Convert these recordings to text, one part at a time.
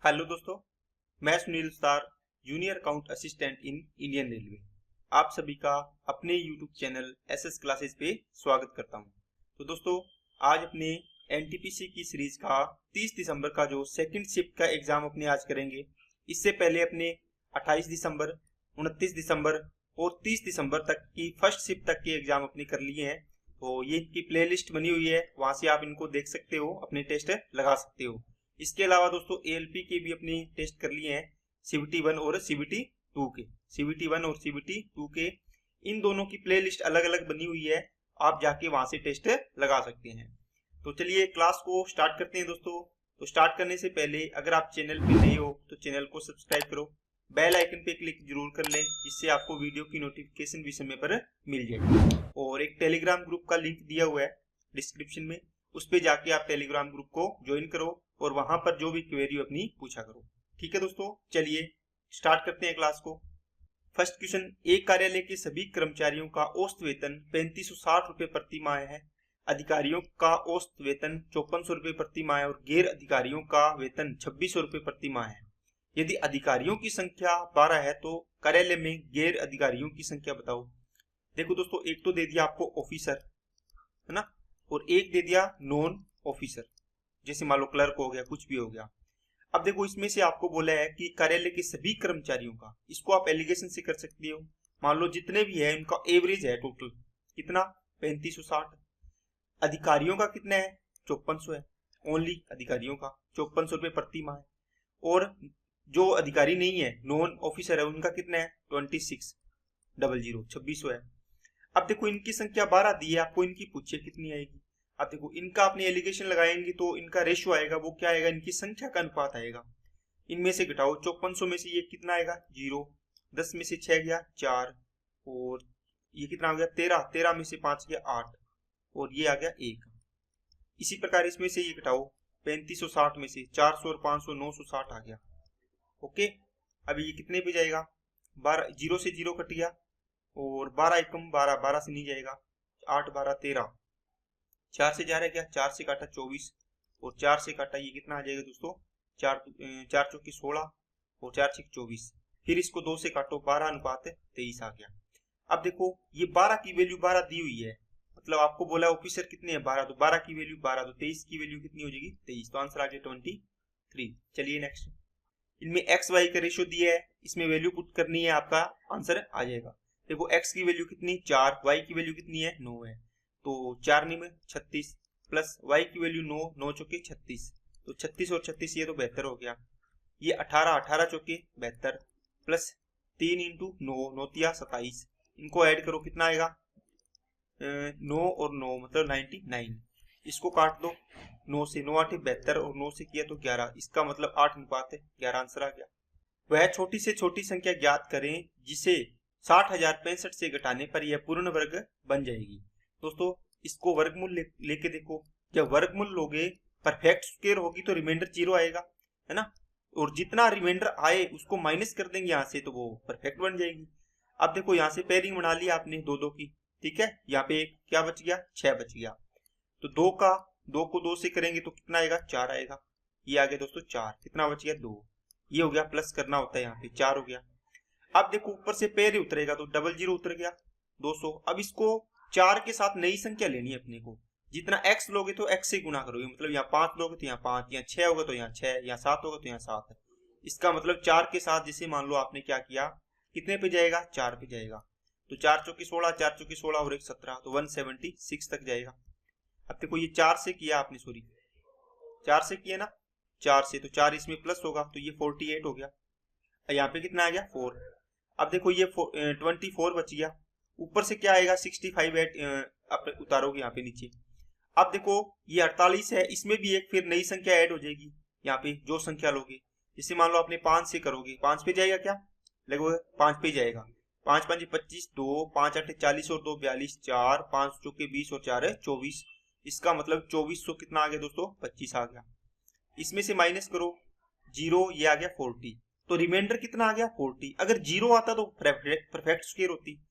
Hello दोस्तों, मैं Sunil star, junior account assistant in Indian railway. आप सभी का अपने यूट्यूब चैनल एसएस क्लासेस पे स्वागत करता हूं। तो दोस्तों, आज अपने एनटीपीसी की सीरीज का 30 दिसंबर का जो सेकंड शिफ्ट का एग्जाम अपने आज करेंगे। इससे पहले अपने 28 दिसंबर, 29 दिसंबर और 30 दिसंबर तक की फर्स्ट शिफ्ट तक के एग्जाम अपने कर लिए हैं। तो ये इनकी प्ले लिस्ट बनी हुई है, वहां से आप इनको देख सकते हो, अपने टेस्ट लगा सकते हो। इसके अलावा दोस्तों एएलपी के भी अपने टेस्ट कर लिए हैं, सीबीटी 1 और सीबीटी 2 के। सीबीटी 1 और सीबीटी 2 के इन दोनों की प्लेलिस्ट अलग अलग बनी हुई है, आप जाके वहां से टेस्ट लगा सकते हैं। तो चलिए क्लास को स्टार्ट करते हैं दोस्तों। तो स्टार्ट करने से पहले अगर आप चैनल पे नए हो तो चैनल को सब्सक्राइब करो, बेल आइकन पे क्लिक जरूर कर लें, जिससे आपको वीडियो की नोटिफिकेशन भी समय पर मिल जाए। और एक टेलीग्राम ग्रुप का लिंक दिया हुआ है डिस्क्रिप्शन में, उस पे जाके आप टेलीग्राम ग्रुप को ज्वाइन करो और वहां पर जो भी क्वेरी अपनी पूछा करो। ठीक है दोस्तों, चलिए स्टार्ट करते हैं क्लास को। फर्स्ट क्वेश्चन, एक कार्यालय के सभी कर्मचारियों का औसत वेतन 3560 रुपए प्रति माह है। अधिकारियों का औसत वेतन 5400 रुपए प्रति माह है और गैर अधिकारियों का वेतन 2600 रुपए प्रति माह है। यदि अधिकारियों की संख्या 12 है तो कार्यालय में गैर अधिकारियों की संख्या बताओ। देखो दोस्तों, एक तो दे दिया आपको ऑफिसर, है ना, और एक दे दिया नॉन ऑफिसर, जैसे मान लो क्लर्क हो गया, कुछ भी हो गया। अब देखो इसमें से आपको बोला है कि कार्यालय के सभी कर्मचारियों का, इसको आप एलिगेशन से कर सकते हो। मान लो जितने भी है उनका एवरेज है टोटल कितना, 3560। अधिकारियों का कितना है, 5400 है। ओनली अधिकारियों का 5400 रुपए प्रति माह है। और जो अधिकारी नहीं है, नॉन ऑफिसर है, उनका कितना है, 2600 है। अब देखो इनकी संख्या 12 दी है, आपको इनकी पूछिए कितनी आएगी। अब देखो इनका अपने एलिगेशन लगाएंगे तो इनका रेशियो आएगा, वो क्या आएगा, इनकी संख्या का अनुपात आएगा। इनमें से घटाओ, 5400 में से ये कितना आएगा, 0। 10 में से 6 गया 4, और ये कितना हो गया 13। 13 में से 5 गया 8, और ये आ गया 1। इसी प्रकार इसमें से ये घटाओ, 3560 में से 400 और 500 960 आ गया। ओके, अभी ये कितने पे जाएगा, 12, 0 से 0 कट गया, और 12 एकम 12, 12 से नहीं जाएगा, 8 12 13, 4 से जा रहा है क्या, 4 से काटा 24, और 4 से काटा ये कितना आ जाएगा दोस्तों, 4 चौके 16 और 4 छक 24। फिर इसको 2 से काटो, 12 अनुपात 23 आ गया। अब देखो ये 12 की वैल्यू 12 दी हुई है, मतलब आपको बोला ऑफिसर कितने हैं 12, तो 12 की वैल्यू 12, तो 23 की वैल्यू कितनी हो जाएगी 23, तो आंसर आ गया 23। चलिए नेक्स्ट, इनमें एक्स वाई का रेशियो दिया है, इसमें वैल्यू पुट करनी है, आपका आंसर आ जाएगा। देखो x की वैल्यू कितनी 4, y की वैल्यू कितनी है 9 है, तो 4 में 36 प्लस y की वैल्यू 9, 9 चौके 36, तो 36 और 36 ये तो 72 हो गया। ये 18, 18 चौके 72 प्लस 3 इंटू 9, 9 तिया 27, इनको ऐड करो कितना आएगा, 9 और 9 मतलब 99। इसको काट दो, 9 से 9 8 72 और 9 से किया तो 11, इसका मतलब 8 अनुपात 11 आंसर आ गया। वह छोटी से छोटी संख्या ज्ञात करें जिसे 60,065 से घटाने पर यह पूर्ण वर्ग बन जाएगी। दोस्तों इसको वर्गमूल लेके देखो, जब वर्गमूल लोगे परफेक्ट स्क्वायर होगी तो रिमाइंडर 0 आएगा, है ना, और जितना रिमाइंडर आए उसको माइनस कर देंगे यहाँ से, तो वो परफेक्ट बन जाएगी। अब देखो यहाँ से पेयरिंग बना लिया आपने 2 2 की, ठीक है, यहाँ पे एक क्या बच गया, 6 बच गया, तो 2 को 2 से करेंगे तो कितना आएगा, 4 आएगा। ये आ गया दोस्तों 4, कितना बच गया 2, ये हो गया, प्लस करना होता है यहाँ पे, 4 हो गया। अब देखो ऊपर से पेयर ही उतरेगा तो 00 उतर गया 200। अब इसको 4 के साथ नई संख्या लेनी है अपने को, जितना x लोगे तो x से गुना करोगे, मतलब यहाँ 5 लोगे तो यहाँ 5, यहाँ 6 होगा तो यहाँ 6, यहाँ 7 होगा तो यहाँ 7। इसका मतलब 4 के साथ जैसे मान लो आपने क्या किया, कितने पे जाएगा, 4 पे जाएगा, तो 4 चौकी 16, 4 चौकी 16 और 1 17, तो 176 तक जाएगा। अब देखो ये 4 से किया आपने, सॉरी 4 से किया ना, 4 से, तो 4 इसमें प्लस होगा तो ये 48 हो गया, यहाँ पे कितना आ गया 4। अब देखो ये 24 बच गया, ऊपर से क्या आएगा 65 उतारोगे यहाँ पे नीचे। अब देखो ये 48 है, इसमें भी एक फिर नई संख्या ऐड हो जाएगी, यहाँ पे जो संख्या लोगे, जैसे मान लो आपने 5 से करोगे, 5 पे जाएगा क्या, लगभग 5 पे जाएगा, 5 5 25, 2 5 8 40 और 2 42, 4 5 चौके 20 और 4 24, इसका मतलब 2400 कितना आ गया दोस्तों, 25 आ गया। इसमें से माइनस करो 0, ये आ गया 40, तो रिमाइंडर कितना आ गया 40। अगर 0 आता तो परफेक्ट स्क्वायर होती,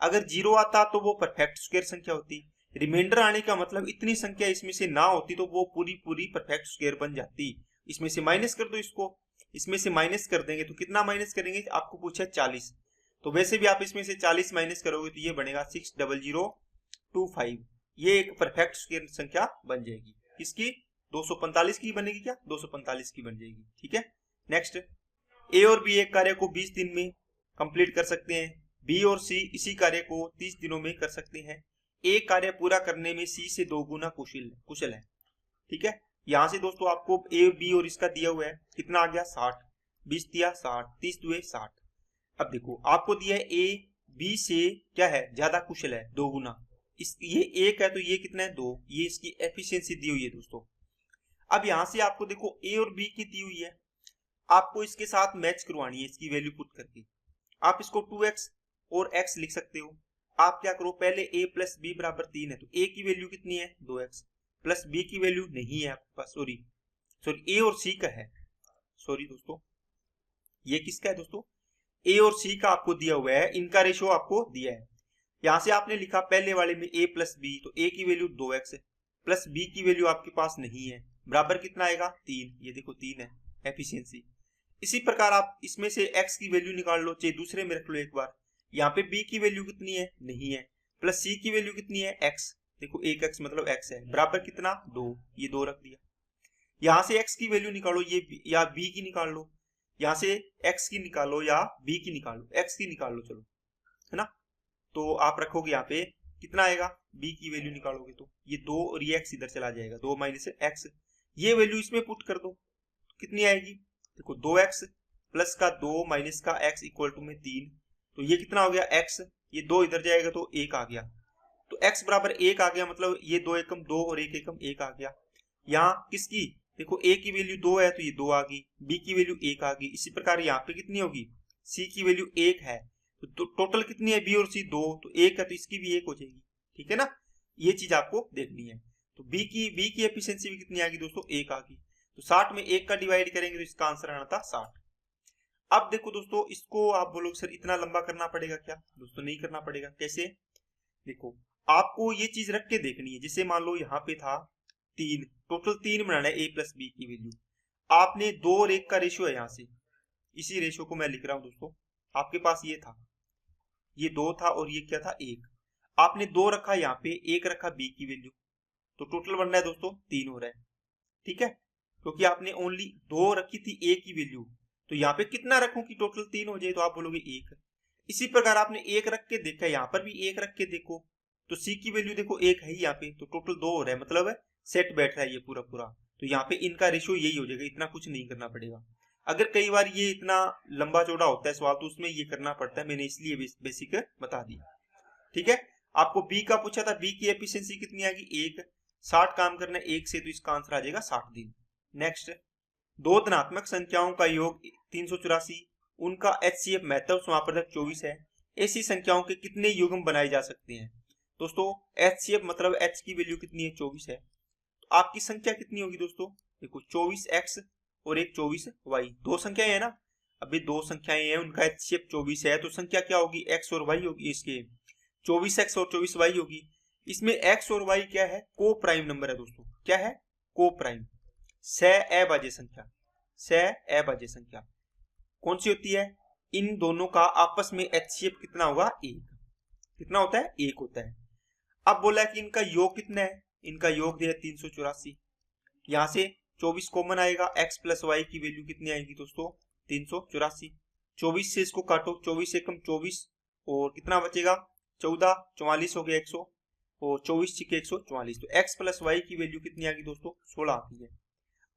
अगर 0 आता तो वो परफेक्ट स्क्वायर संख्या होती। रिमाइंडर आने का मतलब इतनी संख्या इसमें से ना होती तो वो पूरी पूरी परफेक्ट स्क्वायर बन जाती। इसमें से माइनस कर दो इसको, इसमें से माइनस कर देंगे तो कितना माइनस करेंगे, आपको पूछा 40, तो वैसे भी आप इसमें से 40 माइनस करोगे तो ये बनेगा 60025। ये एक परफेक्ट स्क्वायर संख्या बन जाएगी। किसकी, 245 की बनेगी, क्या 245 की बन जाएगी। ठीक है, नेक्स्ट, ए और बी एक कार्य को 20 दिन में कंप्लीट कर सकते हैं, बी और सी इसी कार्य को 30 दिनों में कर सकते हैं। ए कार्य पूरा करने में सी से 2 गुना कुशल है। ठीक है, यहां से दोस्तों आपको ए बी और इसका दिया हुआ है, कितना आ गया 60, 20 दिया 60, 30 दुए 60। अब देखो आपको दिया है ए बी से क्या है, ज्यादा कुशल है, 2 गुना। ये 1 है तो ये कितना है 2, ये इसकी एफिशिएंसी दी हुई है दोस्तों। अब यहां से आपको देखो ए और बी की दी हुई है, आपको इसके साथ मैच करवानी है, इसकी वैल्यू पुट करके। आप इसको 2x और x लिख सकते हो। आप क्या करो, पहले a प्लस बी बराबर 3 है तो a की वैल्यू कितनी है 2x, प्लस b की वैल्यू नहीं है आपके पास, सॉरी a और c का है, सॉरी दोस्तों ये किसका है दोस्तों, a और c का आपको दिया हुआ है, इनका रेशियो आपको दिया है। यहां से आपने लिखा पहले वाले में a प्लस बी, तो a की वैल्यू 2x है, प्लस b की वैल्यू आपके पास नहीं है, बराबर कितना आएगा 3, ये देखो 3 है एफिशिएंसी। इसी प्रकार आप इसमें से x की वैल्यू निकाल लो, चाहे दूसरे में रख लो एक बार। यहाँ पे b की वैल्यू कितनी है, नहीं है, प्लस c की वैल्यू कितनी है x, देखो 1x मतलब x है, बराबर कितना 2, ये 2 रख दिया। यहाँ से x की वैल्यू निकालो, ये या b की निकाल लो, यहाँ से x की निकालो या b की निकालो, x की निकाल लो चलो, है ना। तो आप रखोगे यहाँ पे कितना आएगा, b की वैल्यू निकालोगे तो ये 2 और ये x इधर चला जाएगा, 2 माइनस x, ये वैल्यू इसमें पुट कर दो, कितनी आएगी, देखो 2x प्लस का 2 माइनस का x इक्वल टू में 3, तो ये कितना हो गया x, ये 2 इधर जाएगा तो 1 आ गया, तो x बराबर 1 आ गया, मतलब ये 2 एकम 2 और 1 एकम 1 आ गया। यहाँ किसकी, देखो a की वैल्यू 2 है तो ये 2 आ गई, b की वैल्यू 1 आ गई। इसी प्रकार यहाँ पे कितनी होगी, c की वैल्यू 1 है, तो टोटल कितनी है b और c 2, तो 1 है तो इसकी भी 1 हो जाएगी। ठीक है ना, ये चीज आपको देखनी है। तो b की एफिशिएंसी भी कितनी आ गई दोस्तों, 1 आ गई, तो 60 में 1 का डिवाइड करेंगे तो इसका आंसर आना था 60। अब देखो दोस्तों, इसको आप बोलोगे सर इतना लंबा करना पड़ेगा क्या, दोस्तों नहीं करना पड़ेगा। कैसे, देखो आपको ये चीज रख के देखनी है, जैसे मान लो यहाँ पे था 3, टोटल 3 बनाना है a प्लस बी की वैल्यू, आपने 2 और 1 का रेशियो है, यहाँ से इसी रेशियो को मैं लिख रहा हूँ दोस्तों, आपके पास ये था, ये 2 था और ये क्या था 1, आपने 2 रखा यहाँ पे, 1 रखा b की वैल्यू, तो टोटल बन रहा है दोस्तों 3 हो रहा है। ठीक है, क्योंकि आपने ओनली 2 रखी थी a की वैल्यू, तो यहाँ पे कितना रखूं कि टोटल 3 हो जाए, तो आप बोलोगे 1। इसी प्रकार आपने 1 रख के देखा, यहाँ पर भी 1 रख के देखो, तो c की वैल्यू देखो 1 है यहाँ पे, तो टोटल 2 हो रहा है, मतलब सेट बैठ रहा है ये पूरा पूरा। तो यहाँ पे इनका रेशियो यही हो जाएगा, इतना कुछ नहीं करना पड़ेगा। अगर कई बार ये इतना लंबा चौड़ा होता है सवाल तो उसमें ये करना पड़ता है, मैंने इसलिए बेसिक बता दिया। ठीक है, आपको b का पूछा था, b की एफिशिएंसी कितनी आ गई 1, 60 काम करना है 1 से, तो इसका आंसर आ जाएगा 60 दिन। नेक्स्ट, 2 धनात्मक संख्याओं का योग 384, उनका HCF महत्व समापवर्धक 24 है, ऐसी संख्याओं के कितने युग्म बनाए जा सकते हैं। दोस्तों HCF मतलब h की वैल्यू कितनी है 24 है, तो आपकी संख्या कितनी होगी दोस्तों, देखो 24x और एक 24y, 2 संख्याएं है ना, अभी 2 संख्याएं हैं, उनका HCF 24 है, तो संख्या क्या होगी x और y होगी, इसके 24x और 24y होगी। इसमें x और y क्या है, को प्राइम नंबर है दोस्तों, क्या है को प्राइम, सह अभाज्य संख्या, सह अभाज्य संख्या कौन सी होती है, इन दोनों का आपस में HCF कितना होगा 1, कितना होता है 1 होता है। अब बोला है कि इनका योग कितना है, इनका योग दिया 384, यहां से 24 कॉमन आएगा, x प्लस वाई की वैल्यू कितनी आएगी दोस्तों 384, 24 से इसको काटो, 24 से कम 24 और कितना बचेगा 14, 44 हो गया 100 और 24 छिके 144, तो x प्लस वाई की वैल्यू कितनी आ गई दोस्तों 16 आती है।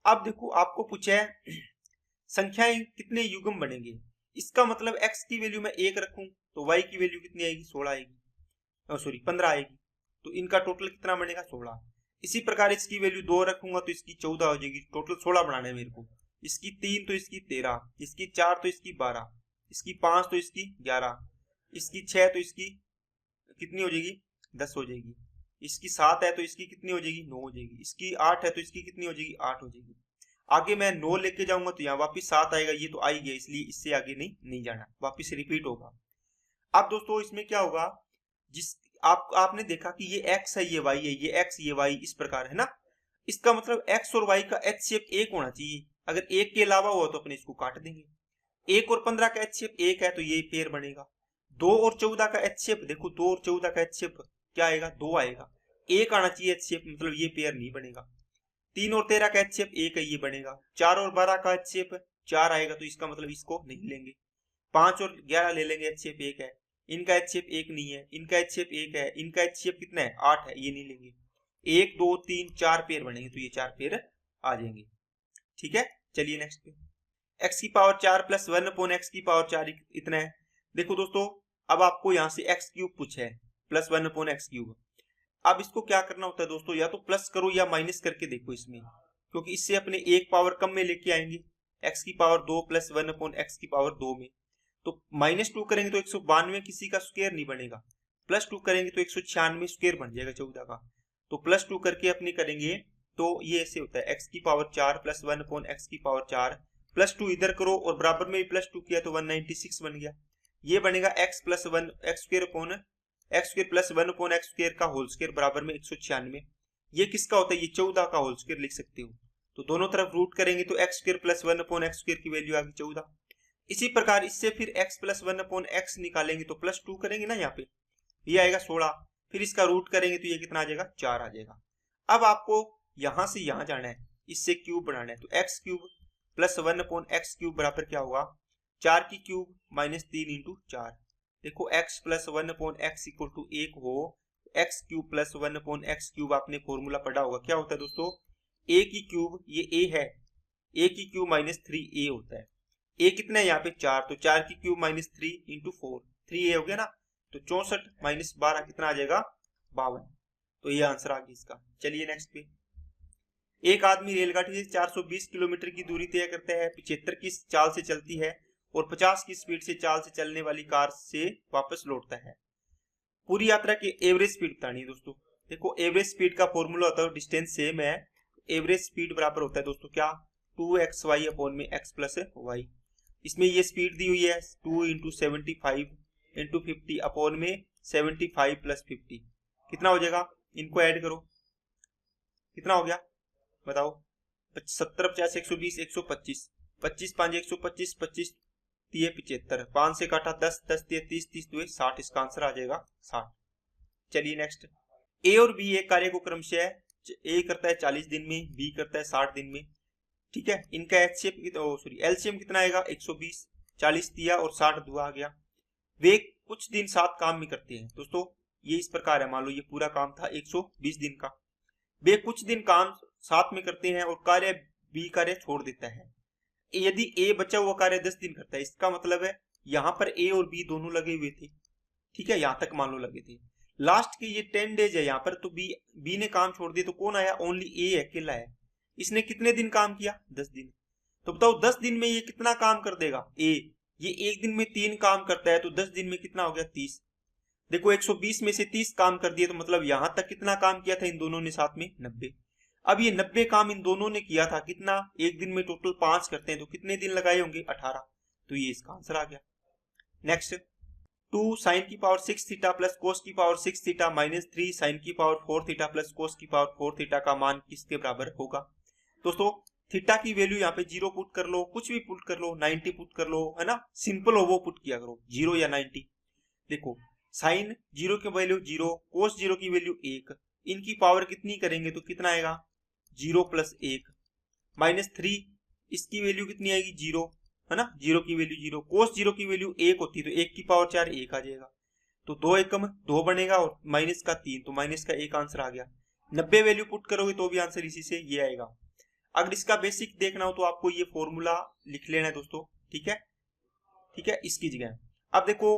अब देखो आपको पूछा है संख्याएं कितने युग्म बनेंगे, इसका मतलब x की वैल्यू मैं 1 रखूं तो y की वैल्यू कितनी आएगी 16 आएगी, सॉरी 15 आएगी, तो इनका टोटल कितना बनेगा 16। इसी प्रकार इसकी वैल्यू 2 रखूंगा तो इसकी 14 हो जाएगी, टोटल 16 बनाना है मेरे को, इसकी 3 तो इसकी 13, इसकी 4 तो इसकी 12, इसकी 5 तो इसकी 11, इसकी 6 तो इसकी कितनी हो जाएगी 10 हो जाएगी, इसकी 7 है तो इसकी कितनी हो जाएगी 9 हो जाएगी, इसकी 8 है तो इसकी कितनी हो जाएगी 8 हो जाएगी। आगे मैं 9 लेके जाऊंगा तो यहाँ वापिस 7 आएगा, ये तो आ ही गया, इसलिए इससे आगे नहीं जाना, वापिस रिपीट होगा। अब दोस्तों इसमें क्या होगा, जिस आपने देखा कि ये x है ये y है, ये x ये y इस प्रकार है ना, इसका मतलब x और y का HCF 1 होना चाहिए। अगर 1 के अलावा हुआ तो अपने इसको काट देंगे। 1 और 15 का एचसीएफ 1 है तो ये पेयर बनेगा। 2 और 14 का एचसीएफ, देखो 2 और 14 का एचसीएफ क्या आएगा, 2 आएगा। 1 आना चाहिए एचसीएफ, मतलब ये पेयर नहीं बनेगा। 3 और 13 का एचसीएफ 1 है, ये बनेगा। 4 और 12 का एचसीएफ 4 आएगा तो इसका मतलब इसको नहीं लेंगे। 5 और 11 ले लेंगे, एचसीएफ 1 है। इनका एचसीएफ 1 नहीं है, इनका एचसीएफ 1 है, इनका एचसीएफ कितना है 8 है, ये नहीं लेंगे। 1 2 3 4 पेयर बनेंगे तो ये 4 पेयर आ जाएंगे। ठीक है, चलिए नेक्स्ट पे। x की पावर 4 प्लस 1 अपॉन x की पावर 4 इतना है। देखो दोस्तों, अब आपको यहाँ से x क्यूब पूछा है प्लस 1 अपॉन x क्यूब। अब इसको क्या करना होता है दोस्तों, या तो प्लस करो या माइनस करके देखो इसमें, क्योंकि इससे अपने एक पावर कम में लेके आएंगे। x की पावर 2 प्लस 1 अपॉन x की पावर 2 में तो -2 करेंगे तो 192 किसी का स्क्वायर नहीं बनेगा। +2 करेंगे तो 196 स्क्वायर बन जाएगा 14 का। तो +2 करके अपने करेंगे तो ये ऐसे होता है x की पावर 4 प्लस 1 अपॉन x की पावर 4 +2 इधर करो और बराबर में भी +2 किया तो 196 बन गया। ये बनेगा x plus 1 x square upon x square plus 1 upon x square का होल स्क्वायर बराबर में 196। ये किसका होता है, ये 14 का होल स्क्वायर लिख सकते हो। तो दोनों तरफ रूट करेंगे तो x square plus 1 upon x square की वैल्यू आ गई 14। इसी प्रकार इससे फिर x प्लस 1 अपॉन x निकालेंगे तो +2 करेंगे ना, यहाँ पे ये आएगा 16। फिर इसका रूट करेंगे तो ये कितना आ जाएगा, 4 आ जाएगा। अब आपको यहां से यहां जाना है, इससे क्यूब बनाना है। तो x cube plus 1 upon x cube बराबर क्या होगा, 4 की क्यूब माइनस 3 इंटू 4। देखो x plus 1 upon x equal to 1 हो, x cube plus 1 upon x cube आपने फॉर्मूला पढ़ा होगा, क्या होता है दोस्तों, a की क्यूब, ये a है, a की क्यूब माइनस 3a होता है। a कितना है यहाँ पे 4, तो 4 की क्यूब माइनस 3 इंटू 4, 3a हो गया ना। तो 64 माइनस 12 कितना आ जाएगा, 52। तो ये आंसर आ गया इसका। चलिए नेक्स्ट पे। एक आदमी रेलगाड़ी से 420 किलोमीटर की दूरी तय करता है, 75 की चाल से चलती है और 50 की स्पीड से चाल से चलने वाली कार से वापस लौटता है। पूरी यात्रा की एवरेज स्पीड बतानी है दोस्तों। देखो एवरेज स्पीड का फॉर्मूला होता है, डिस्टेंस सेम है, एवरेज स्पीड बराबर होता है दोस्तों क्या, 2xy अपॉन में x प्लस y। इसमें ये स्पीड दी हुई है 2 इंटू 75 इंटू 50 अपॉन में 75 प्लस 50 कितना हो जाएगा, इनको ऐड करो कितना हो गया बताओ, 70 50 120 125, 25 5 125, 25 3 75, 5 से काटा 10 10 30 30 2 60, इसका आंसर आ जाएगा 60। चलिए नेक्स्ट। ए और बी एक कार्य को क्रमशः ए करता है 40 दिन में, बी करता है 60 दिन में। ठीक है, इनका एलसीएम कितना आएगा 120, 40 दिया और 60 दुआ आ गया। वे कुछ दिन साथ काम में करते हैं दोस्तों, ये इस प्रकार है, मान लो ये पूरा काम था 120 दिन का। वे कुछ दिन काम साथ में करते हैं और कार्य बी कार्य छोड़ देता है। यदि ए बचा हुआ कार्य 10 दिन करता है, इसका मतलब है यहाँ पर ए और बी दोनों लगे हुए थे। ठीक है, यहाँ तक मान लो लगे थे, लास्ट के ये 10 डेज है यहाँ पर, तो बी ने काम छोड़ दिया तो कौन आया, ओनली ए अकेला है। इसने कितने दिन काम किया, 10 दिन। तो बताओ 10 दिन में ये कितना काम कर देगा, ए ये एक दिन में 3 काम करता है तो 10 दिन में कितना हो गया 30। देखो 120 में से 30 काम कर दिए तो मतलब यहां तक कितना काम किया था इन दोनों ने साथ में, 90। अब ये 90 काम इन दोनों ने किया था, कितना, एक दिन में टोटल 5 करते हैं तो कितने दिन लगाए होंगे, 18। तो ये इसका आंसर आ गया। नेक्स्ट, 2 साइन की पावर 6 थीटा प्लस कोस की पावर 6 थीटा माइनस 3 साइन की पावर 4 थीटा प्लस कोस की पावर 4 थीटा का मान किसके बराबर होगा। दोस्तों थीटा की वैल्यू यहाँ पे 0 पुट कर लो, कुछ भी पुट कर लो, 90 पुट कर लो, है ना, सिंपल हो वो पुट किया करो, 0 या 90। देखो साइन 0 की वैल्यू 0, कोस 0 की वैल्यू 1, इनकी पावर कितनी करेंगे तो कितना आएगा 0 प्लस 1 माइनस 3, इसकी वैल्यू कितनी आएगी 0, है ना, 0 की वैल्यू 0, कोस 0 की वैल्यू 1 होती है तो 1 की पावर 4 1 आ जाएगा। तो 2 एकम 2 बनेगा और माइनस का 3, तो माइनस का 1 आंसर आ गया। 90 वैल्यू पुट करोगे तो भी आंसर इसी से ये आएगा। अगर इसका बेसिक देखना हो तो आपको ये फॉर्मूला लिख लेना है दोस्तों। ठीक है, ठीक है, इसकी जगह अब देखो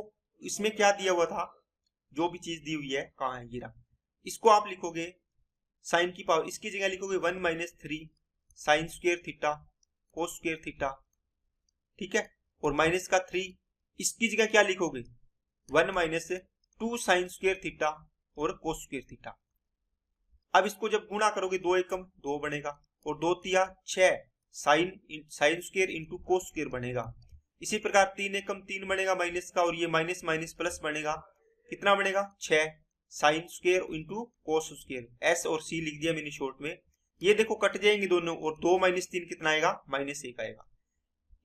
इसमें क्या दिया हुआ था, जो भी चीज दी हुई है कहाँ है गिरा, इसको आप लिखोगे साइन की पावर, इसकी जगह लिखोगे 1 minus 3 sine square theta cos square theta. ठीक है, और माइनस का 3, इसकी जगह क्या लिखोगे 1 माइनस 2 साइन स्क्वायर थीटा और कोस स्क्वायर थीटा। अब इसको जब गुणा करोगे 2 एकम 2 बनेगा और 2 तिया 6 sine square into cos square बनेगा। इसी प्रकार 3 एकम 3 बनेगा माइनस का, और ये माइनस माइनस प्लस बनेगा, कितना बनेगा 6 sine square into cos square. S और सी लिख दिया मैंने शॉर्ट में, ये देखो कट जाएंगे दोनों, और 2 माइनस 3 कितना आएगा, -1 आएगा।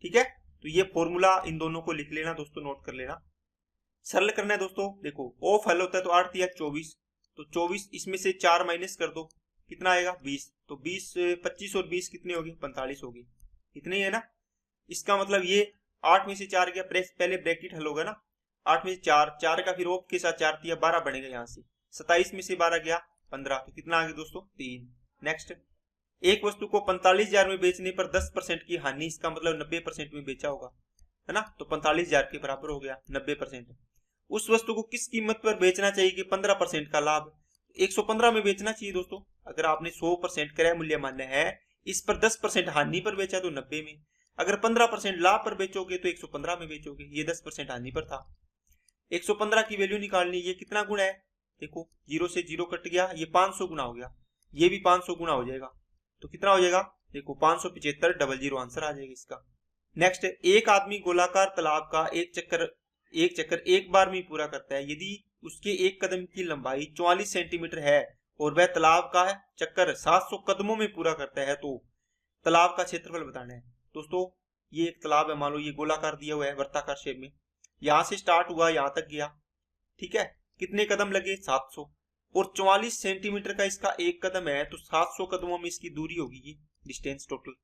ठीक है, तो ये फॉर्मूला इन दोनों को लिख लेना दोस्तों, नोट कर लेना। सरल करना है दोस्तों, देखो ऑफ हल होता है तो 8 या 24, तो 24 इसमें से 4 माइनस कर दो, कितना आएगा 20, तो 20 25 और 20 कितने होगी, 45 होगी, इतने ही है ना। इसका मतलब ये 8 में से 4 गया, पहले ब्रैकेट हल होगा ना, 8 में से 4 का फिर ऑफ के साथ 4 दिया 12 बनेगा यहाँ से, 27 में से 12 गया 15, तो कितना आ गया दोस्तों 3। नेक्स्ट, एक वस्तु को 45,000 में बेचने पर 10% की हानि, इसका मतलब 90% में बेचा होगा, है ना, तो 45,000 के बराबर हो गया 90%। उस वस्तु को किस कीमत पर बेचना चाहिए कि 15% का लाभ, 115 में बेचना चाहिए दोस्तों। अगर आपने 100% क्रय मूल्य मान्य है, इस पर 10% हानि पर बेचा तो 90 में, अगर 15% लाभ पर बेचोगे तो 115 में बेचोगे, ये 10% हानि पर था। 115 की वैल्यू निकालनी, ये कितना गुना है, देखो 0 से 0 कट गया, ये 500 गुना हो गया, ये भी 500 गुना हो जाएगा, तो कितना हो जाएगा, देखो 575 00 आंसर आ जाएगा इसका। नेक्स्ट, एक आदमी गोलाकार तालाब का एक चक्कर एक बार में पूरा करता है, यदि उसके एक कदम की लंबाई 44 सेंटीमीटर है और वह तालाब का चक्कर 700 कदमों में पूरा करता है, तो तालाब का क्षेत्रफल बताना है। दोस्तों ये एक तालाब है, मान लो ये गोलाकार दिया हुआ है वर्ताकार शेप में, यहां से स्टार्ट हुआ यहां तक गया, ठीक है, कितने कदम लगे 700, और 44 सेंटीमीटर का इसका एक कदम है, तो 700 कदमों में इसकी दूरी होगी, ये डिस्टेंस टोटल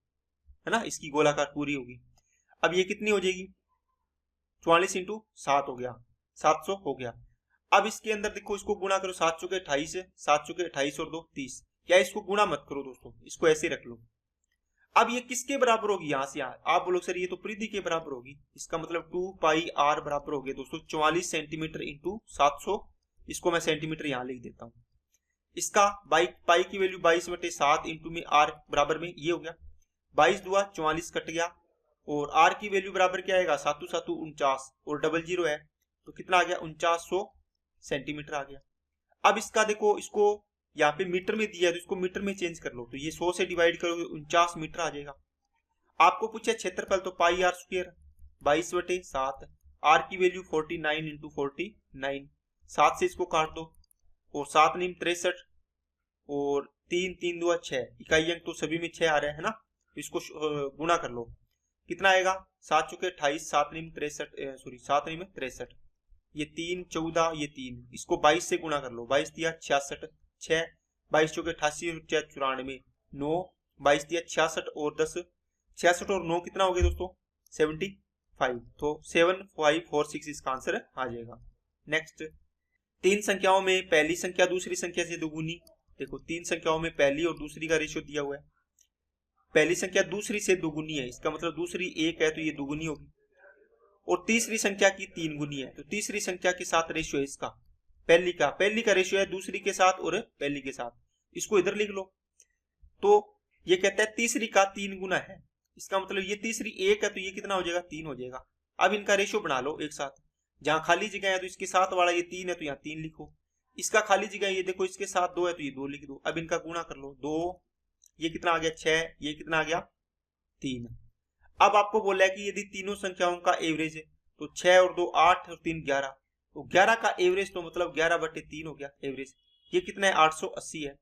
है ना, इसकी गोलाकार पूरी होगी। अब ये कितनी हो जाएगी, 44 इंटू 7 हो गया, 700 हो गया। अब इसके अंदर देखो, इसको गुणा करो, 7 चौके 28 है, 7 चौके 28 और 2 30, क्या इसको गुणा मत करो दोस्तों, इसको ऐसे रख लो। अब ये किसके बराबर होगी, यहां से यहाँ आप बोलो सर ये तो परिधि के बराबर होगी, इसका मतलब 2 पाई r बराबर हो गया दोस्तों 44 सेंटीमीटर इंटू 700, इसको मैं सेंटीमीटर यहाँ लिख देता हूँ। इसका पाई की वैल्यू 22/7 इंटू में r बराबर में ये हो गया, 22 दुआ 44 कट गया, और r की वैल्यू बराबर क्या आएगा, 7 7 49 और 00 है, तो कितना आ गया 4900 सेंटीमीटर आ गया। अब इसका देखो, इसको यहाँ पे मीटर में दिया है तो इसको मीटर में चेंज कर लो, तो ये 100 से डिवाइड करोगे 49 मीटर आ जाएगा। आपको पूछे क्षेत्रफल, तो पाई r स्क्वायर 22/7, r की वैल्यू 49 इंटू 49, 7 से इसको काट दो, और 7 नीम 63, और 3 3 2 6, इकाई अंक तो सभी में 6 आ रहा है ना, तो इसको गुणा कर लो, कितना आएगा 7 चौके 28, 7 नीम 63, सॉरी 7 नीम 63, ये 3 14, ये 3, इसको 22 से गुणा कर लो, 22 दिया 66, 6 22 चौके 88 और 94, 9 22 दिया 66 और 10 66 और 9 कितना हो गया दोस्तों 75, तो 7546 इसका आंसर आ जाएगा। नेक्स्ट, तीन संख्याओं में पहली संख्या दूसरी संख्या से दोगुनी, देखो तीन संख्याओं में पहली और दूसरी का रेशियो दिया हुआ है, पहली संख्या दूसरी से दोगुनी है, इसका मतलब दूसरी 1 है तो ये दोगुनी होगी, और तीसरी संख्या की 3 गुनी है, तो तीसरी संख्या के साथ रेशियो है इसका, पहली का रेशियो है दूसरी के साथ और पहली के साथ, इसको इधर लिख लो। तो ये कहता है तीसरी का 3 गुना है, इसका मतलब ये तीसरी 1 है तो ये कितना हो जाएगा 3 हो जाएगा। अब इनका रेशियो बना लो एक साथ, जहां खाली जगह है तो इसके साथ वाला ये 3 है तो यहाँ 3 लिखो, इसका खाली जगह ये देखो इसके साथ 2 है तो ये 2 लिख दो। अब इनका गुणा कर लो, 2 ये कितना आ गया 6, ये कितना आ गया 3। अब आपको बोला है कि यदि तीनों संख्याओं का एवरेज है, तो 6 और 2 8 और 3 11, तो 11 का एवरेज तो मतलब 11/3 हो गया एवरेज, ये कितना है 880 है।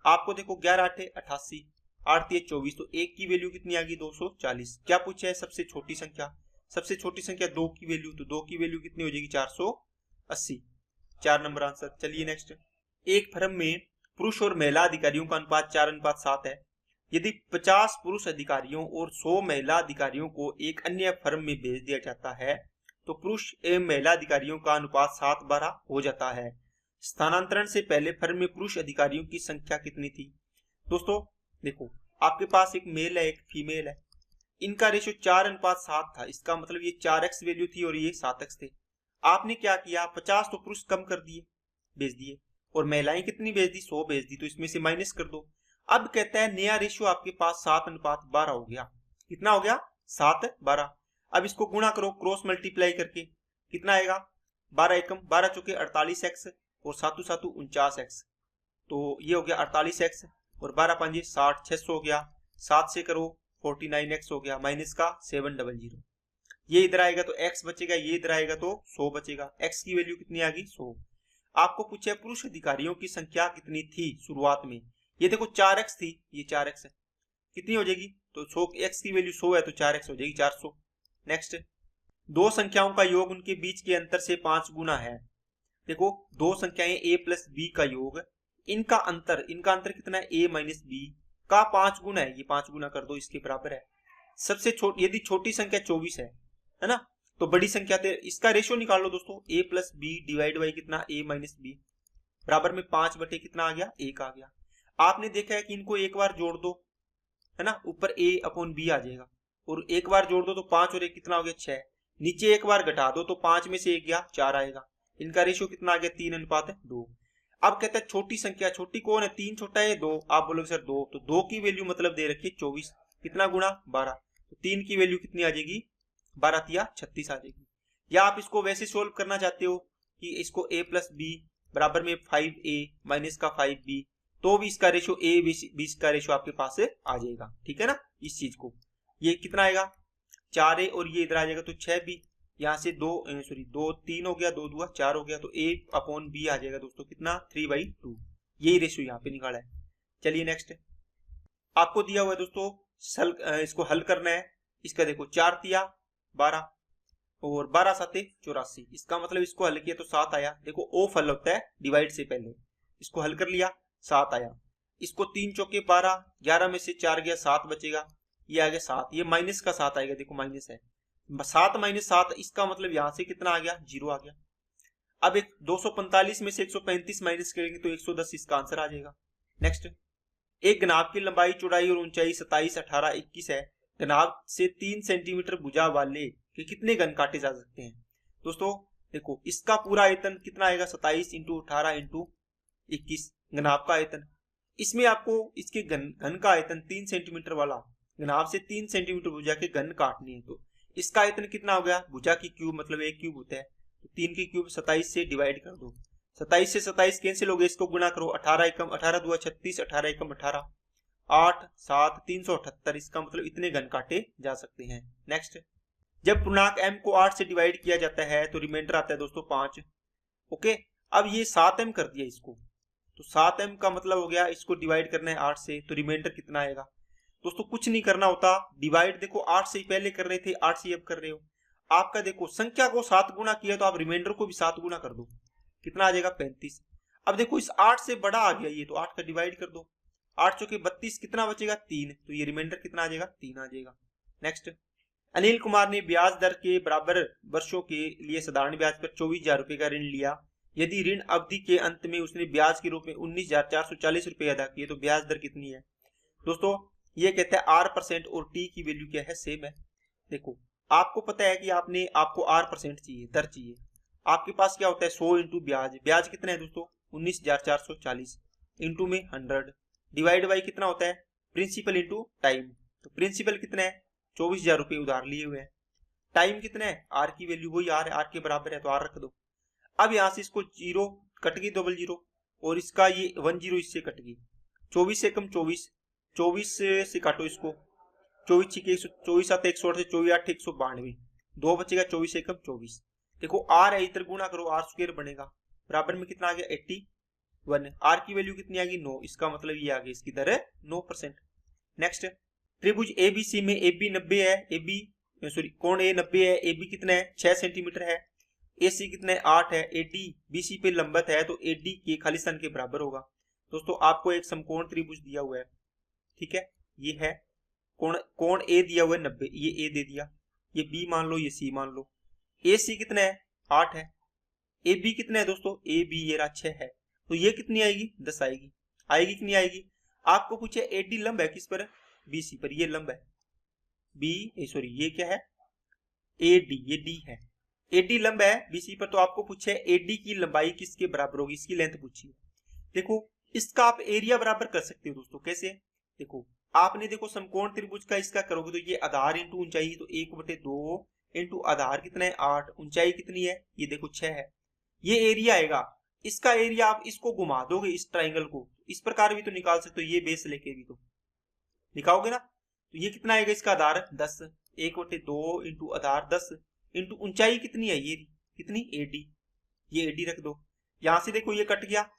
आपको देखो 11 8 88, 8 3 24, तो 1 की वैल्यू कितनी आ गई 240। क्या पूछा है सबसे छोटी संख्या, सबसे छोटी संख्या 2 की वैल्यू, तो 2 की वैल्यू कितनी हो जाएगी 480, 4 नंबर आंसर। चलिए नेक्स्ट, एक फर्म में पुरुष और महिला अधिकारियों का अनुपात 4:7 है, यदि 50 पुरुष अधिकारियों और 100 महिला अधिकारियों को एक अन्य फर्म में भेज दिया जाता है, तो पुरुष एवं महिला अधिकारियों का अनुपात 7:12 हो जाता है। स्थानांतरण से पहले फर्म में पुरुष अधिकारियों की संख्या कितनी थी। दोस्तों देखो, आपके पास एक मेल है एक फीमेल है, इनका रेशियो 4:7 था, इसका मतलब ये 4x वैल्यू थी और ये 7x थे। आपने क्या किया, 50 तो पुरुष कम कर दिए भेज दिए, और महिलाएं कितनी भेज दी 100 भेज दी, तो इसमें से माइनस कर दो। अब कहता है नया रेशियो आपके पास 7:12 हो गया, कितना हो गया 7:12। अब इसको गुणा करो क्रॉस मल्टीप्लाई करके, कितना आएगा 12 एकम 12 चौके 48x और 7 7 49x, तो ये हो गया 48x, और 12 5 60, 600 हो गया, 7 से करो 49x हो गया, माइनस का 700, ये इधर आएगा तो x बचेगा, ये इधर आएगा तो 100 बचेगा, x की वैल्यू कितनी आ गई 100। आपको पूछा पुरुष अधिकारियों की संख्या कितनी थी शुरुआत में, ये देखो 4x थी, ये 4x है, कितनी हो जाएगी, तो 100 x की वैल्यू 100 है तो 4x हो जाएगी 400। नेक्स्ट, दो संख्याओं का योग उनके बीच के अंतर से 5 गुना है। देखो दो संख्याएं a प्लस b का योग, इनका अंतर कितना है, a माइनस बी का 5 गुना है, ये 5 गुना कर दो, इसके बराबर है। सबसे छोटी, यदि छोटी संख्या 24 है ना, तो बड़ी संख्या इसका रेशियो निकाल लो दोस्तों, a plus B divide by कितना, a माइनस बी, बराबर में 5 बटे कितना आ गया, 1 आ गया। आपने देखा है कि इनको एक बार जोड़ दो, है ना, ऊपर a अपॉन बी आ जाएगा, और एक बार जोड़ दो तो 5 और 1 कितना हो गया, 6। नीचे एक बार घटा दो तो 5 में से 1 गया, 4 आएगा। इनका रेशियो कितना आ गया, 3:2। अब कहता है छोटी संख्या, छोटी कौन है, 3 छोटा है 2, आप बोलोगे सर 2, तो 2 की वैल्यू मतलब दे रखी है 24, कितना गुना 12, तो 3 की वैल्यू कितनी आ जाएगी, 12 या 36 आ जाएगी। या आप इसको वैसे सोल्व करना चाहते हो कि इसको a प्लस बी बराबर में 5a माइनस का 5b, तो भी इसका रेशियो a b का रेशियो आपके पास से आ जाएगा, ठीक है ना। इस चीज को ये कितना आएगा, 4a और ये इधर आ जाएगा तो 6b, यहाँ से 2 3 हो गया, 2 दूआ 4 हो गया, तो a अपॉन b आ जाएगा दोस्तों कितना, 3/2। यही रेशियो यहाँ पे निकाला है। चलिए नेक्स्ट, आपको दिया हुआ है दोस्तों इसको हल करना है। इसका देखो 4 तिया 12 और 12 साते 84, इसका मतलब इसको हल किया तो 7 आया। देखो ऑफ हल होता है डिवाइड से पहले, इसको हल कर लिया 7 आया। इसको 3 चौके 12, 11 में से 4 गया 7 बचेगा, ये आ गया 7, ये माइनस का 7 आएगा, देखो माइनस है 7 माइनस 7, इसका मतलब यहां से कितना आ गया, 0 आ गया। अब एक 245 में से 135 माइनस करेंगे तो 110, इसका आंसर आ जाएगा। नेक्स्ट, एक घनाभ की लंबाई चौड़ाई और ऊंचाई 27, 18, 21 है। घनाभ से 3 सेंटीमीटर भुजा वाले के कितने घन काटे जा सकते हैं। दोस्तों देखो इसका पूरा आयतन कितना आएगा, 27 इंटू 18 इंटू 21 घनाभ का आयतन। इसमें आपको इसके घन का आयतन 3 सेंटीमीटर वाला, घनाभ से 3 सेंटीमीटर भुजा के घन काटने हैं, तो इसका आयतन कितना हो गया, भुजा की क्यूब मतलब 1 क्यूब होता है, तो 3 की क्यूब 27 से डिवाइड कर दो, 27 से 27 कैंसिल हो गए, इसको गुणा करो, 18 एकम 18 दूआ 36, 18 एकम 18, 8 7 378, इसका मतलब इतने घन काटे जा सकते हैं। नेक्स्ट, जब पूर्णांक m को 8 से डिवाइड किया जाता है तो रिमाइंडर आता है दोस्तों 5। ओके, अब ये 7m कर दिया इसको, तो 7m का मतलब हो गया इसको डिवाइड करना है 8 से, तो रिमाइंडर कितना आएगा। दोस्तों कुछ नहीं करना होता, डिवाइड देखो 8 से पहले कर रहे थे, 8 से अब कर रहे हो। आपका देखो संख्या को 7 गुना किया तो आप रिमाइंडर को भी 7 गुना कर दो, कितना आ जाएगा 35। अब देखो इस 8 से बड़ा आ गया ये, तो 8 का डिवाइड कर दो, 8 चौके 32, कितना बचेगा 3, तो ये रिमाइंडर कितना आ जाएगा 3 आ जाएगा। नेक्स्ट, अनिल कुमार ने ब्याज दर के बराबर वर्षों के लिए साधारण ब्याज पर 24,000 रुपए का ऋण लिया। यदि ऋण अवधि के अंत में उसने ब्याज के रूप में 19,440 रुपए अदा किए तो ब्याज दर कितनी है। दोस्तों ये कहता है R% और T की वैल्यू क्या है, सेम है। देखो आपको पता है कि आपको R% चाहिए, दर चाहिए। आपके पास क्या होता है 100 इंटू ब्याज, ब्याज कितना है दोस्तों 19,440 इंटू में 100 डिवाइड बाई कितना होता है प्रिंसिपल इंटू टाइम, तो प्रिंसिपल कितना है 24,000 रुपए उधार लिए हुए हैं, टाइम कितना है R की वैल्यू वही R है, R के बराबर है तो R रख दो। अब यहां से इसको 0 कट गई, डबल 0 और इसका ये 1 0 इससे कट गई, 24 से कम 24, 24 से काटो इसको, 24 6 24 7 108 से 24 8 192, 2 बचेगा 24 से कम 24। देखो R है इधर गुना करो, R स्क्वायर बनेगा, बराबर में कितना आ गया 81, R की वैल्यू कितनी आ गई 9, इसका मतलब ये आ गया इसकी दर है 9%। नेक्स्ट, त्रिभुज ABC में AB 90 है, कोण A 90 है, AB कितना है 6 सेंटीमीटर है, AC कितना है 8 है, AD BC पे लंबवत है तो AD के खाली स्थान के बराबर होगा। दोस्तों आपको एक समकोण त्रिभुज दिया हुआ है, ठीक है, ये है कोण A दिया हुआ है 90, ये A दे दिया, ये B मान लो, ये C मान लो, AC कितना है 8 है, AB कितना है दोस्तों AB ये रहा 6 है, तो ये कितनी आएगी 10 आएगी, आएगी कि नहीं आएगी। आपको पूछे AD लंब है किस पर, BC पर, ये लंब है ये क्या है AD, ये D है, AD लंब है BC पर, तो आपको पूछे AD की लंबाई किसके बराबर होगी, इसकी लेंथ पूछिए। देखो इसका आप एरिया बराबर कर सकते हो दोस्तों, कैसे, देखो आपने देखो समकोण त्रिभुज का इसका करोगे तो ये आधार इंटू ऊंचाई, तो 1/2 इंटू आधार कितना है 8, ऊंचाई कितनी है ये देखो 6 है, ये एरिया आएगा। इसका एरिया आप इसको घुमा दोगे इस ट्राइंगल को, इस प्रकार भी तो निकाल सकते हो, ये बेस लेके भी तो निकालोगे ना, तो ये कितना आएगा इसका आधार 10, 1/2 इंटू आधार 10 इंटू ऊंचाई कितनी है ये कितनी AD, ये AD रख दो। यहां से देखो ये कट गया,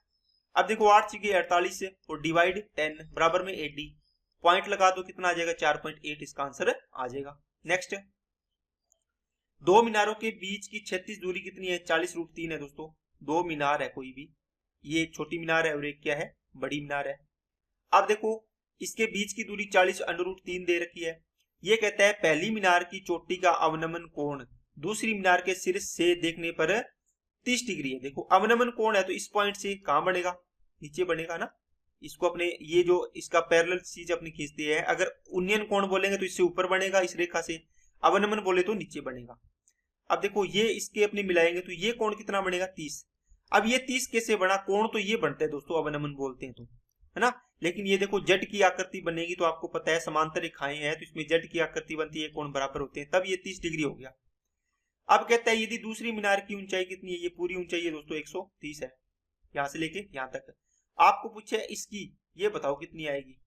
अब देखो 8 × 48 और डिवाइड 10 बराबर में 80, पॉइंट लगा दो, कितना आ जाएगा 4.8, इसका आंसर आ जाएगा। नेक्स्ट, दो मीनारों के बीच की 36 दूरी कितनी है, 40√3 है दोस्तों। दो मीनार है कोई भी, ये एक छोटी मीनार है और एक क्या है, बड़ी मीनार है। अब देखो इसके बीच की दूरी 40√3 दे रखी है। ये कहता है पहली मीनार की चोटी का अवनमन कोण दूसरी मीनार के सिर से देखने पर 30 डिग्री है। देखो अवनमन कोण है तो इस पॉइंट से कहां बनेगा, नीचे बनेगा ना। इसको अपने ये जो इसका पैरेलल चीज अपनी खींचती है, अगर उन्नयन कोण बोलेंगे तो इससे ऊपर बनेगा इस रेखा से, अवनमन बोले तो नीचे बनेगा। अब देखो ये इसके अपने मिलाएंगे तो ये कोण कितना बनेगा 30। अब ये 30 कैसे बना, कोण तो ये बनते हैं दोस्तों अवनमन बोलते हैं तो, है ना। लेकिन ये देखो जेड की आकृति बनेगी तो आपको पता है समांतर रेखाएं हैं तो इसमें जेड की आकृति बनती है, कोण बराबर होते हैं, तब ये 30 डिग्री हो गया। अब कहता है यदि दूसरी मीनार की ऊंचाई कितनी है, ये पूरी ऊंचाई है दोस्तों 130 है, यहां से लेके यहां तक। आपको पूछे इसकी, ये बताओ कितनी आएगी।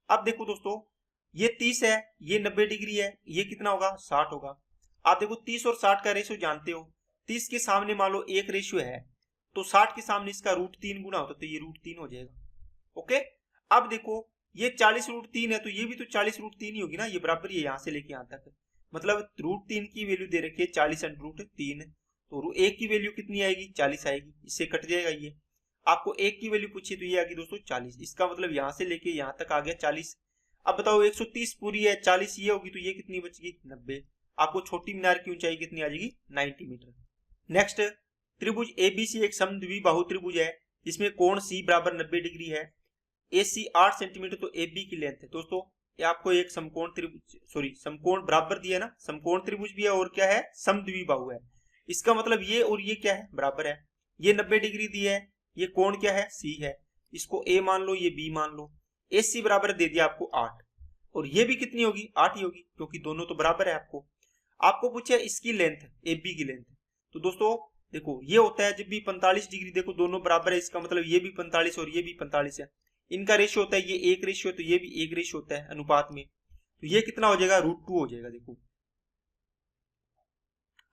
अब देखो दोस्तों ये 30 है, ये 90 डिग्री है, ये कितना होगा 60 होगा। आप देखो 30 और 60 का रेशियो जानते हो, 30 के सामने मान लो एक रेशियो है तो 60 के सामने इसका √3 गुना होता तो ये √3 हो जाएगा। ओके, अब देखो ये 40√3 है तो ये भी तो 40√3 ही होगी ना, ये बराबर ही है यहां से लेके यहां तक। मतलब √3 की वैल्यू दे रखी है 40√3, तो एक की वैल्यू कितनी आएगी 40 आएगी, इससे कट जाएगा ये। आपको एक की वैल्यू पूछी तो ये आ गई दोस्तों 40, इसका मतलब यहां से लेके यहां तक आ गया 40। अब बताओ 130 पूरी है, 40 ये होगी तो ये कितनी बचेगी 90। आपको छोटी मीनार की ऊंचाई कितनी आ जाएगी 90 मीटर। नेक्स्ट, त्रिभुज एबीसी एक समद्विबाहु त्रिभुज है जिसमें कोण सी बराबर 90 डिग्री है, एसी 8 सेंटीमीटर तो एबी की लेंथ है। दोस्तों ये आपको एक समकोण त्रिभुज समकोण बराबर दिया है ना, समकोण त्रिभुज भी है और क्या है समद्विबाहु है। इसका मतलब ये और ये क्या है बराबर है, ये 90 डिग्री दी है, ये कोण क्या है सी है, इसको ए मान लो ये बी मान लो। एसी बराबर दे दिया आपको 8 और ये भी कितनी होगी 8 ही होगी क्योंकि दोनों तो बराबर है। आपको पूछे इसकी लेंथ एबी की लेंथ, तो दोस्तों देखो ये होता है जब भी 45 डिग्री, देखो दोनों बराबर है, इसका मतलब ये भी 45 और ये भी 45 है, इनका रेशियो होता है ये एक रेशियो तो ये भी एक रेशियो होता है अनुपात में, तो ये कितना हो जाएगा √2 हो जाएगा। देखो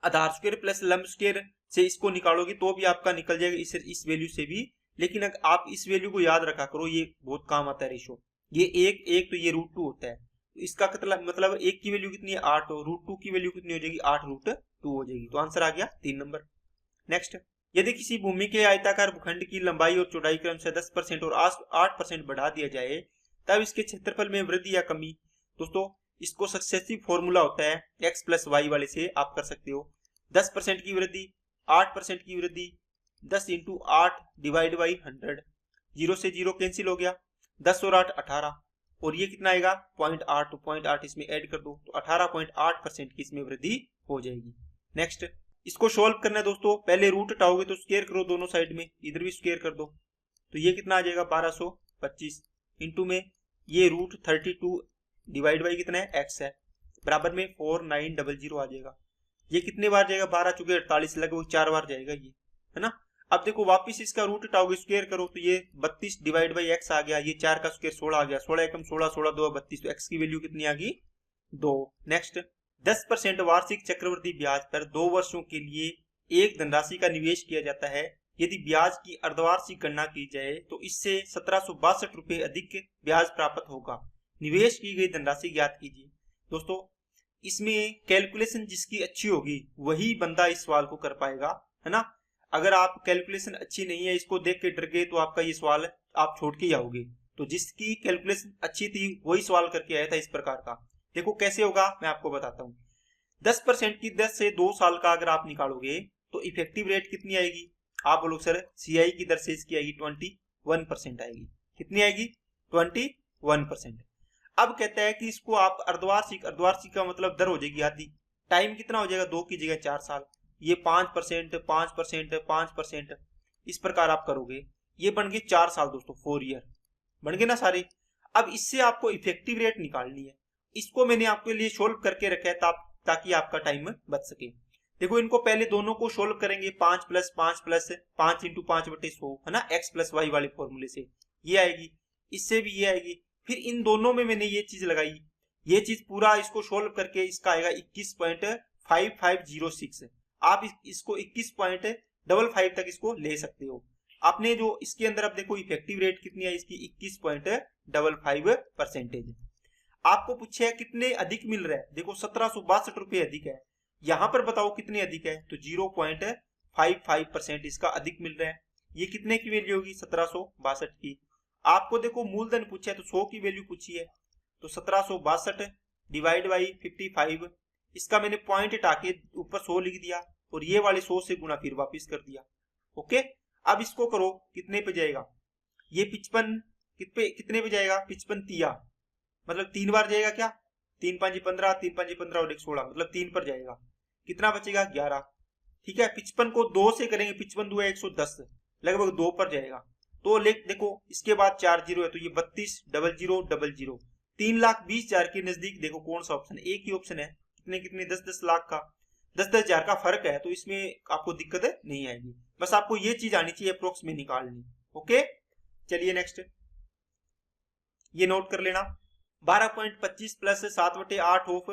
आधार स्क्वायर प्लस लंब स्क्वायर से इसको निकालोगे तो भी आपका निकल जाएगा इस वैल्यू से भी, लेकिन अगर आप इस वैल्यू को याद रखा करो, ये बहुत काम आता है रेशियो। ये एक तो ये √2 होता है, इसका मतलब एक की वैल्यू कितनी है 8 और √2 की वैल्यू कितनी हो जाएगी 8√2 हो जाएगी, तो आंसर आ गया 3 नंबर। नेक्स्ट, यदि किसी भूमि के आयताकार भूखंड की लंबाई और चौड़ाई क्रमशः 10% और 8% बढ़ा दिया जाए तब इसके क्षेत्रफल में वृद्धि या कमी। दोस्तों इसको सक्सेसिव फॉर्मूला होता है x + y वाले से आप कर सकते हो। 10% की वृद्धि, 8% की वृद्धि, 10 × 8 डिवाइड बाई 100, 0 से 0 कैंसिल हो गया, 10 और 8 18 और ये कितना आएगा 0.8, तो 0.8 इसमें ऐड कर दो तो 18.8% की इसमें वृद्धि हो जाएगी। नेक्स्ट, इसको सोल्व करना है दोस्तों, पहले रूट हटाओगे तो स्क्वायर करो दोनों साइड में, इधर भी स्क्वायर कर दो तो ये कितना आ जाएगा 1225 इंटू में ये √32 डिवाइड बाई कितना है x है बराबर में 4900 आ जाएगा। ये कितने बार जाएगा 12 चुके 48, लगभग 4 बार जाएगा ये, है ना। अब देखो वापिस इसका रूट हटाओगे स्क्वायर करो तो ये 32 डिवाइड बाई x आ गया, ये 4 का स्क्वायर 16 आ गया, 16 एकम 16, 16 2 32, तो x की वैल्यू कितनी आ गई 2। नेक्स्ट, 10% वार्षिक चक्रवृद्धि ब्याज पर 2 वर्षों के लिए एक धनराशि का निवेश किया जाता है। यदि ब्याज की अर्धवार्षिक गणना की जाए तो इससे 1762 रुपए अधिक ब्याज प्राप्त होगा। निवेश की गई धनराशि ज्ञात कीजिए। दोस्तों इसमें कैलकुलेशन जिसकी अच्छी होगी वही बंदा इस सवाल को कर पाएगा, है ना। अगर आप कैलकुलेशन अच्छी नहीं है, इसको देख के डर गए तो आपका ये सवाल आप छोड़ के जाओगे। तो जिसकी कैलकुलेशन अच्छी थी वही सवाल करके आया था इस प्रकार का। देखो कैसे होगा मैं आपको बताता हूँ। 10% की दर से 2 साल का अगर आप निकालोगे तो इफेक्टिव रेट कितनी आएगी, आप बोलो सर CI की दर से इसकी आएगी 21% आएगी। कितनी आएगी 21%। अब कहता है कि इसको आप अर्धवार्षिक का मतलब दर हो जाएगी आधी, टाइम कितना हो जाएगा 2 की जगह 4 साल, ये 5%, 5%, 5% इस प्रकार आप करोगे, ये बन गए 4 साल दोस्तों, 4 ईयर बन गए ना सारे। अब इससे आपको इफेक्टिव रेट निकालनी है, इसको मैंने आपके लिए सोल्व करके रखा है ताकि आपका टाइम बच सके। देखो इनको पहले दोनों को सोल्व करेंगे, 5 + 5 + 5 × 5/100 है ना, x + y वाले फॉर्मूले से ये आएगी, इससे भी ये आएगी, फिर इन दोनों में मैंने ये चीज लगाई, ये चीज पूरा इसको सोल्व करके इसका आएगा 21.5506। आप इसको 21.55 तक इसको ले सकते हो। आपने जो इसके अंदर अब देखो इफेक्टिव रेट कितनी है इसकी 21.55%। आपको पूछा है कितने अधिक मिल रहा है, देखो 1762 रुपए अधिक है। यहां पर बताओ कितने अधिक है, तो 0.55% इसका अधिक मिल रहा है। ये कितने की वैल्यू होगी, 1762 की। आपको देखो मूलधन पूछा है तो 100 की वैल्यू पूछी है, तो 1762 डिवाइड बाई 55, इसका मैंने पॉइंट हटा के ऊपर 100 लिख दिया और ये वाले 100 से गुना फिर वापिस कर दिया। ओके, अब इसको करो कितने पे जाएगा, ये 55 कितने पे जाएगा, 55 तिया मतलब 3 बार जाएगा क्या, 3 5 15, 3 5 15 और 1 16 मतलब 3 पर जाएगा। कितना बचेगा, 11। ठीक है, 55 को 2 से करेंगे, 55 2 110 लगभग 2 पर जाएगा। तो देखो इसके बाद 4 जीरो है तो ये 32 00 00 3,20,000 के नजदीक देखो कौन सा ऑप्शन है, एक ही ऑप्शन है। कितने कितने 10-10 लाख का 10-10 हजार का फर्क है, तो इसमें आपको दिक्कत नहीं आएगी। बस आपको ये चीज आनी चाहिए अप्रोक्स में निकालनी। ओके, चलिए नेक्स्ट ये नोट कर लेना, 12.25 प्लस 7/8 ऑफ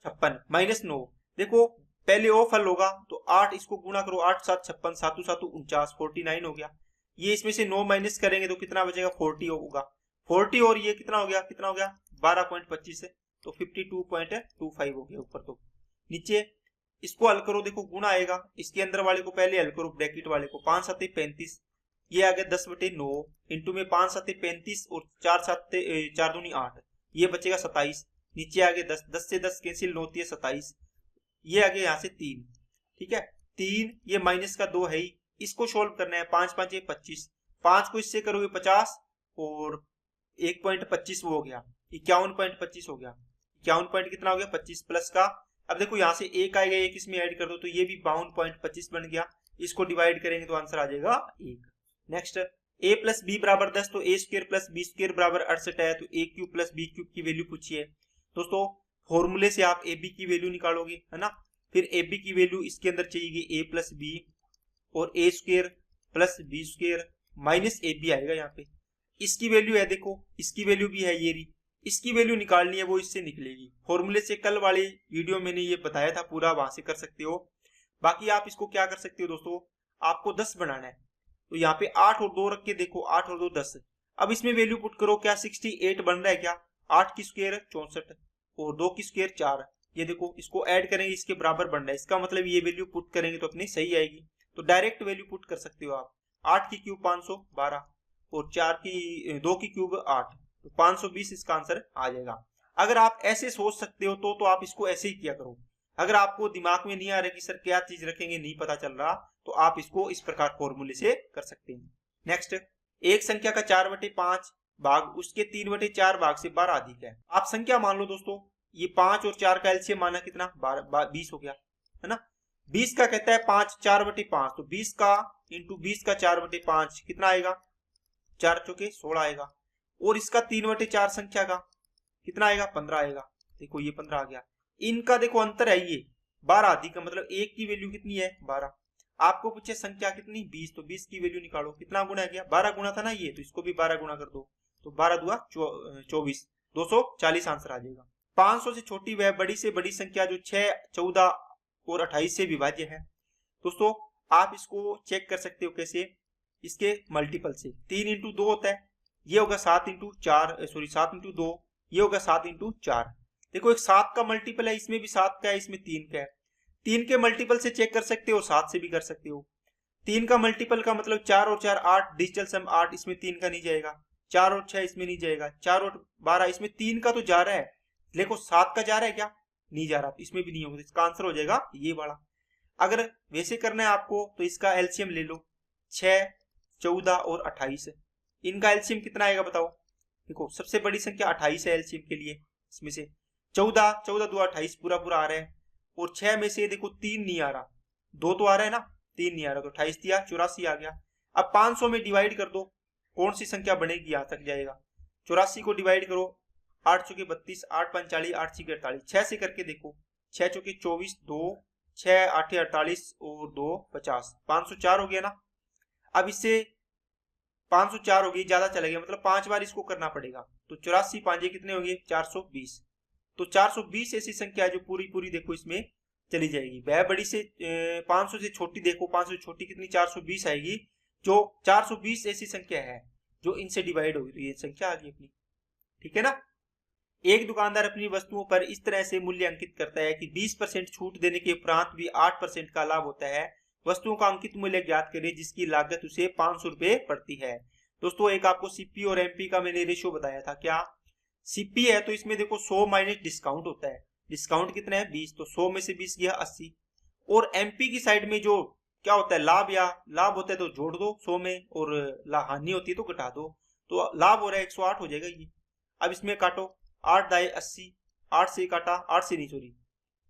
56 माइनस 9। देखो पहले ऑफ हल होगा तो 8 इसको गुणा करो, 8 7 56 7 7 49 49 हो गया। ये इसमें से 9 माइनस करेंगे तो कितना बचेगा, 40 होगा। 40 और ये कितना हो गया, 12.25 है तो 52.25 हो गया ऊपर। तो नीचे इसको हल करो, देखो गुणा आएगा, इसके अंदर वाले को पहले हल करो, ब्रैकेट वाले को 5 7 35, ये आ गया 10/9 इंटू में 5 7 35 और 4 7 4 दूनी 8, ये बचेगा 27। नीचे आ गया 10, 10 से 10 कैंसिल होती है 27, ये आ गया यहाँ से 3। ठीक है, 3 ये माइनस का 2 है ही, इसको सोल्व करना है, 5 5 25, 5 को इससे करोगे 50 और 1.25 वो हो गया 51.25 हो गया। 51 पॉइंट कितना हो गया, 25 प्लस का। अब देखो यहाँ से एक आएगा, एक इसमें ऐड कर दो तो ये भी 52.25 बन गया। इसको डिवाइड करेंगे तो आंसर आ जाएगा 1। नेक्स्ट a प्लस बी बराबर 10 तो a square plus B square बराबर 68 है, तो a cube plus B cube की वैल्यू पूछी है। दोस्तों फॉर्मूले से आप ab की वैल्यू निकालोगे, है ना। फिर ab की वैल्यू इसके अंदर चाहिए a प्लस बी और a square plus B square minus ab आएगा यहाँ पे। इसकी वैल्यू है, देखो इसकी वैल्यू भी है ये रही, इसकी वैल्यू निकालनी है, वो इससे निकलेगी। फॉर्मूले से कल वाले वीडियो मैंने ये बताया था पूरा, वहां से कर सकते हो। बाकी आप इसको क्या कर सकते हो दोस्तों, आपको 10 बनाना है तो यहाँ पे 8 और 2 रख के देखो, 8 और 2 10। अब इसमें वैल्यू पुट करो, क्या 68 बन रहा है क्या, 8 की स्क्वायर 64 और 2 की स्क्वायर 4, ये देखो इसको ऐड करेंगे इसके बराबर बन रहा है। इसका मतलब ये वैल्यू पुट करेंगे तो अपनी सही आएगी। तो डायरेक्ट वैल्यू पुट कर सकते हो आप, 8 की क्यूब 512 और 2 की क्यूब 8, तो 520 इसका आंसर आ जाएगा। अगर आप ऐसे सोच सकते हो तो आप इसको ऐसे ही किया करो। अगर आपको दिमाग में नहीं आ रहा कि सर क्या चीज रखेंगे, नहीं पता चल रहा, तो आप इसको इस प्रकार फॉर्मूले से कर सकते हैं। नेक्स्ट, एक संख्या का 4/5 भाग उसके 3/4 भाग से 12 अधिक है। आप संख्या मान लो दोस्तों, ये 5 और 4 का एलसीएम माना कितना, 20 हो गया, है ना। 20 का कहता है 5 4/5, तो 20 का इंटू 20 का 4/5 कितना आएगा, 4 चौके 16 आएगा। और इसका 3/4 संख्या का कितना आएगा, 15 आएगा। देखो ये 15 आ गया। इनका देखो अंतर है, ये 12 अधिक का मतलब एक की वैल्यू कितनी है, 12। आपको पूछे संख्या कितनी, 20, तो 20 की वैल्यू निकालो, कितना गुना गया, 12 गुना था ना ये, तो इसको भी 12 गुना कर दो, तो 12 दुआ 24, 240 आंसर आ जाएगा। 500 से छोटी वह बड़ी से बड़ी संख्या जो 6 14 और 28 से विभाज्य है। दोस्तों आप इसको चेक कर सकते हो कैसे, इसके मल्टीपल से। 3 इंटू 2 होता है, ये होगा 7 इंटू 4, सॉरी 7 इंटू 2, ये होगा 7 इंटू 4। देखो एक 7 का मल्टीपल है, इसमें भी 7 का है, इसमें 3 का है। 3 के मल्टीपल से चेक कर सकते हो, 7 से भी कर सकते हो। 3 का मल्टीपल का मतलब 4 और 4 8, डिजिटल सम 8, इसमें 3 का नहीं जाएगा। 4 और 6 इसमें नहीं जाएगा। 4 और 12 इसमें 3 का तो जा रहा है, देखो 7 का जा रहा है क्या, नहीं जा रहा, इसमें भी नहीं होगा। इसका आंसर हो जाएगा ये वाला। अगर वैसे करना है आपको तो इसका एलसीएम ले लो, 6 14 और 28, इनका एलसीएम कितना आएगा बताओ। देखो सबसे बड़ी संख्या 28 है एलसीएम के लिए, इसमें से 14 14 2 28 पूरा पूरा आ रहा है, और 6 में से देखो 3 नहीं आ रहा, 2 तो आ रहा है ना, 3 नहीं आ रहा, तो 28 दिया 84 आ गया। अब 500 में डिवाइड कर दो, कौन सी संख्या बनेगी, यहां तक जाएगा। 84 को डिवाइड करो, 8 चौके 32, 8 5 40, 8 6 48, 6 से करके देखो, 6 चौके 24, 2 6 8 48 और 2 50, 504 हो गया ना। अब इससे 504 हो गई, ज्यादा चला गया, मतलब 5 बार इसको करना पड़ेगा, तो 84 5 कितने हो गए, 420। तो 420 ऐसी संख्या है जो पूरी पूरी देखो इसमें चली जाएगी। वह बड़ी से 500 से छोटी देखो, 500 से छोटी कितनी, 420 आएगी। जो 420 ऐसी संख्या है जो इनसे डिवाइड होगी, तो ये संख्या आ गई अपनी, ठीक है ना। एक दुकानदार अपनी वस्तुओं पर इस तरह से मूल्य अंकित करता है कि 20% छूट देने के उपरांत भी 8% का लाभ होता है। वस्तुओं का अंकित मूल्य ज्ञात करें जिसकी लागत उसे 500 रुपए पड़ती है। दोस्तों एक आपको सीपी और एमपी का मैंने रेशियो बताया था, क्या सीपी है तो इसमें देखो 100 माइनस डिस्काउंट होता है, डिस्काउंट कितना है 20, तो 100 में से 20 गया 80। और एमपी की साइड में जो क्या होता है लाभ, या लाभ होता है तो जोड़ दो 100 में, और हानि होती है तो घटा दो, तो लाभ हो रहा है 108 हो जाएगा ये। अब इसमें काटो 8 दाई 80, 8 से काटा, 8 से नहीं सॉरी,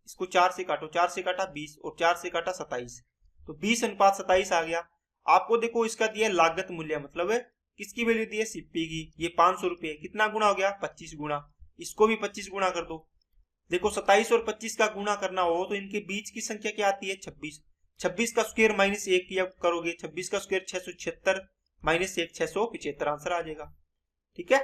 इसको 4 से काटो, 4 से काटा 20 और 4 से काटा 27, तो 20:27 आ गया। आपको देखो इसका दिया लागत मूल्य, मतलब किसकी वैल्यू दी है सीपी की, ये 500 रुपए, कितना गुना हो गया 25 गुना, इसको भी 25 गुना कर दो। देखो 27 और 25 का गुना करना हो तो इनके बीच की संख्या क्या आती है 26, 26 का स्क्वायर माइनस 1 किया करोगे, 26 का स्क्वायर 676 माइनस 1 675 आंसर आ जाएगा, ठीक है।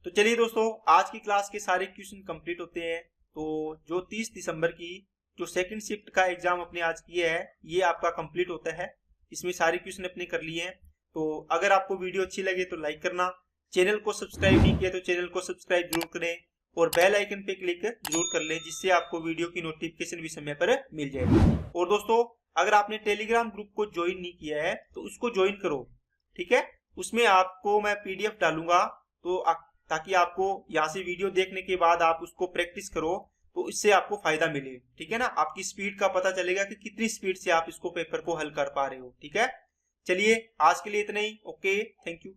तो चलिए दोस्तों आज की क्लास के सारे क्वेश्चन कंप्लीट होते हैं। तो जो 30 दिसंबर की जो सेकंड शिफ्ट का एग्जाम अपने आज किया है ये आपका कंप्लीट होता है, इसमें सारे क्वेश्चन अपने कर लिए हैं। तो अगर आपको वीडियो अच्छी लगे तो लाइक करना, चैनल को सब्सक्राइब नहीं किया तो चैनल को सब्सक्राइब जरूर करें और बेल आइकन पे क्लिक जरूर कर लें, जिससे आपको वीडियो की नोटिफिकेशन भी समय पर मिल जाए। और दोस्तों अगर आपने टेलीग्राम ग्रुप को ज्वाइन नहीं किया है तो उसको ज्वाइन करो, ठीक है। उसमें आपको मैं पीडीएफ डालूंगा, तो ताकि आपको यहाँ से वीडियो देखने के बाद आप उसको प्रैक्टिस करो, तो इससे आपको फायदा मिले, ठीक है ना। आपकी स्पीड का पता चलेगा कि कितनी स्पीड से आप इसको पेपर को हल कर पा रहे हो, ठीक है। चलिए आज के लिए इतना ही, ओके, थैंक यू।